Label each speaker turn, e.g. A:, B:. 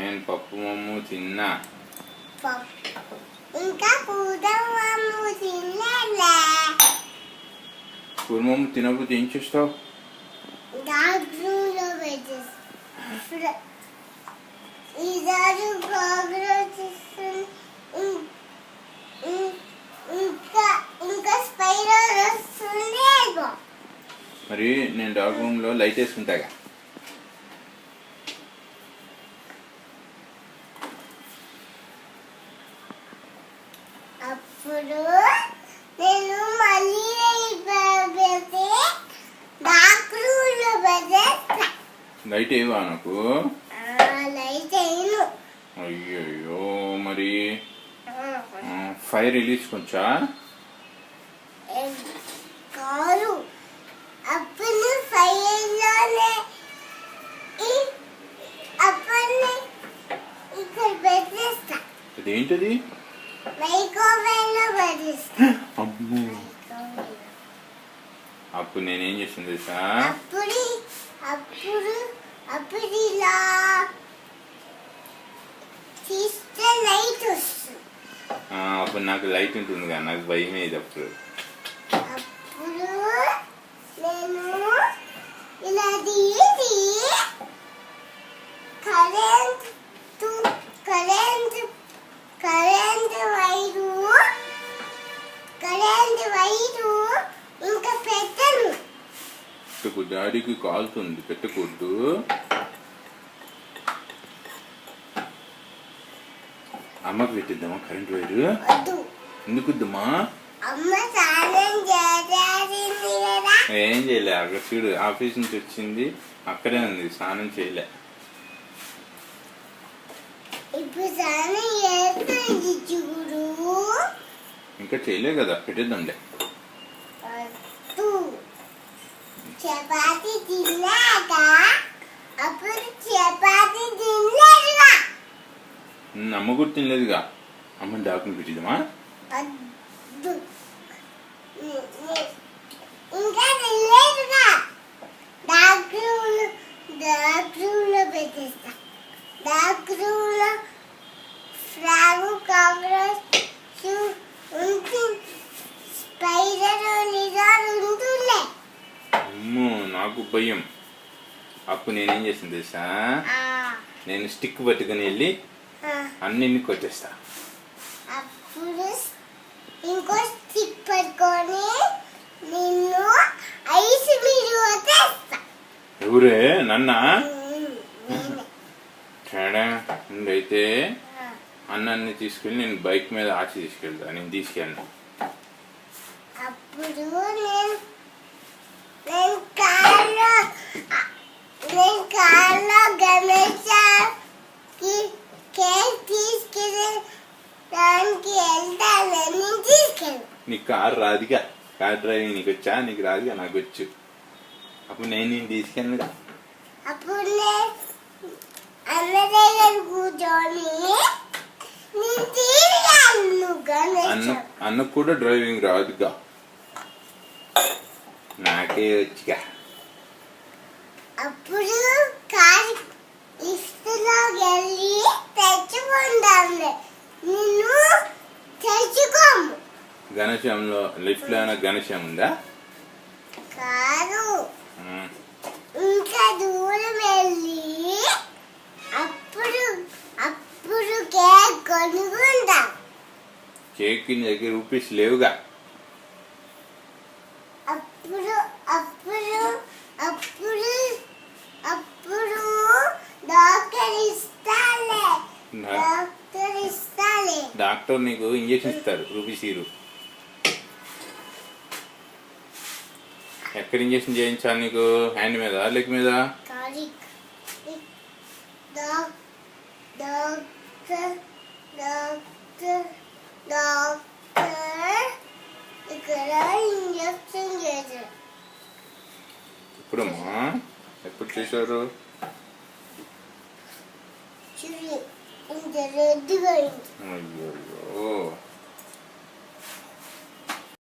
A: నేను పప్పు మమ్ము తిన్నా.
B: ఇంకా కూరమమ్ము తినలే.
A: కూరమమ్ము తినకపోతే ఏం చేస్తావు?
B: డాక్టర్లో పెట్టేస్తా. ఈసారి కాక్రోచ్ ఇంకా స్పైడర్ వస్తుంది.
A: మరి నేను డాగ్ రూమ్లో లైట్ వేసుకుంటాగా.
B: అప్పుడు నేను మళ్ళీ పెడితే డార్క్ రూమ్లో పెట్టేస్తా.
A: లైట్ వేయవా నాకు?
B: లైట్ వేయను.
A: అయ్యయ్యో, మరి ఫైర్ రిలీజ్ కొంచెం
B: కాదు. అప్పుడు ఫైర్లోనే అప్పుడు ఇక్కడ పెట్టేస్తా.
A: అదేంటది?
B: మైక్రోవేవ్లో పెట్టేస్తా.
A: అమ్మో, అప్పుడు నేనేం చేసింది తెలుసా?
B: అప్పుడు ఇలా తీస్తే లైట్ వస్తుంది.
A: అప్పుడు నాకు లైట్ ఉంటుంది కదా, నాకు భయం ఏది అప్పుడు.
B: అప్పుడు నేను ఇలా తీసి కరెంట్ వైరు ఇంకా పెట్టను.
A: డాడీకి కాలుతుంది, పెట్టకూడదు. అమ్మకి పెట్టిద్దామా కరెంట్ వైరు? ఎందుకు వద్దమ్మా?
B: అమ్మ స్నానం చేసింది కదా.
A: ఏం చేయలే, అక్కడ చూడు, ఆఫీస్ నుంచి వచ్చింది, అక్కడే ఉంది, స్నానం చేయలే.
B: ఇప్పుడు స్నానం చేస్తుంది చూడు.
A: ఇంకా చేయలే కదా, పెట్టేద్దాంలే.
B: చపాతీ తిన్నాక అప్పుడు చపాతీ తినలేదుగా.
A: అమ్మ కూడా తినలేదుగా. అమ్మని డాక్టర్ని పెట్టిద్దామా?
B: ఇంకా తినలేదుగా. డాక్టర్లో పెట్టేస్తా. డాక్టర్లో ఫ్రాగ్ కాక్రోచ్ స్పైడర్ లిజార్డ్ ఉంటుండే.
A: అమ్మో, నాకు భయం. అప్పుడు నేనేం చేసింది తెలుసా? నేను స్టిక్ పట్టుకుని వెళ్ళి అన్నింటిని కొట్టేస్తా.
B: అప్పుడు ఇంకో స్టిక్ పట్టుకొని నిన్ను ఐస్ మీద వదిలేస్తా.
A: ఎవరే? నన్నా? అయితే అన్నాన్ని తీసుకెళ్ళి నేను బైక్ మీద ఆచి తీసుకెళ్తా. నేను తీసుకెళ్ళను.
B: అప్పుడు నేను కార్లో గణేష్కి కేక్ తీసుకెళ్ళి దానికి వెళ్తాను. తీసుకెళ్ళి
A: నీకు కారు రాదుగా. కార్ డ్రైవింగ్ నీకు వచ్చా? నీకు రాదుగా, నాకు వచ్చు. అప్పుడు నేను తీసుకెళ్ళనుగా.
B: అప్పుడు నేను అన్న దగ్గర కూర్చొని
A: అన్నకు కూడా డ్రైవింగ్ రాదుగా, నాకే వచ్చిగా.
B: అప్పుడు కార్ లిఫ్ట్లోకి వెళ్ళి తెచ్చుకుంటాను. నిన్ను తెచ్చుకోము.
A: గణేశంలో లిఫ్ట్లో ఏమైనా గణేశం ఉందా?
B: కాదు, ఇంకా దూరం వెళ్ళి అప్పుడు కేక్ కొనుక్కుంటా.
A: కేక్ నీ దగ్గర రూపీస్ లేవుగా.
B: అప్పుడు అప్పుడు అప్పుడు అప్పుడు డాక్టర్ ఇస్తాలే.
A: డాక్టర్ నీకు ఇంజక్షన్ ఇస్తారు, రూపీస్ ఇరు. ఎక్కడ ఇంజక్షన్ చేయించాలి నీకు? హ్యాండ్ మీద, లెగ్ మీద?
B: ఇక్కడ ఇంజక్షన్ చేశారు.
A: ఎప్పుడమ్మా? ఎప్పుడు చేశారు?
B: ఇంత రెడ్డిగా.
A: అయ్యో.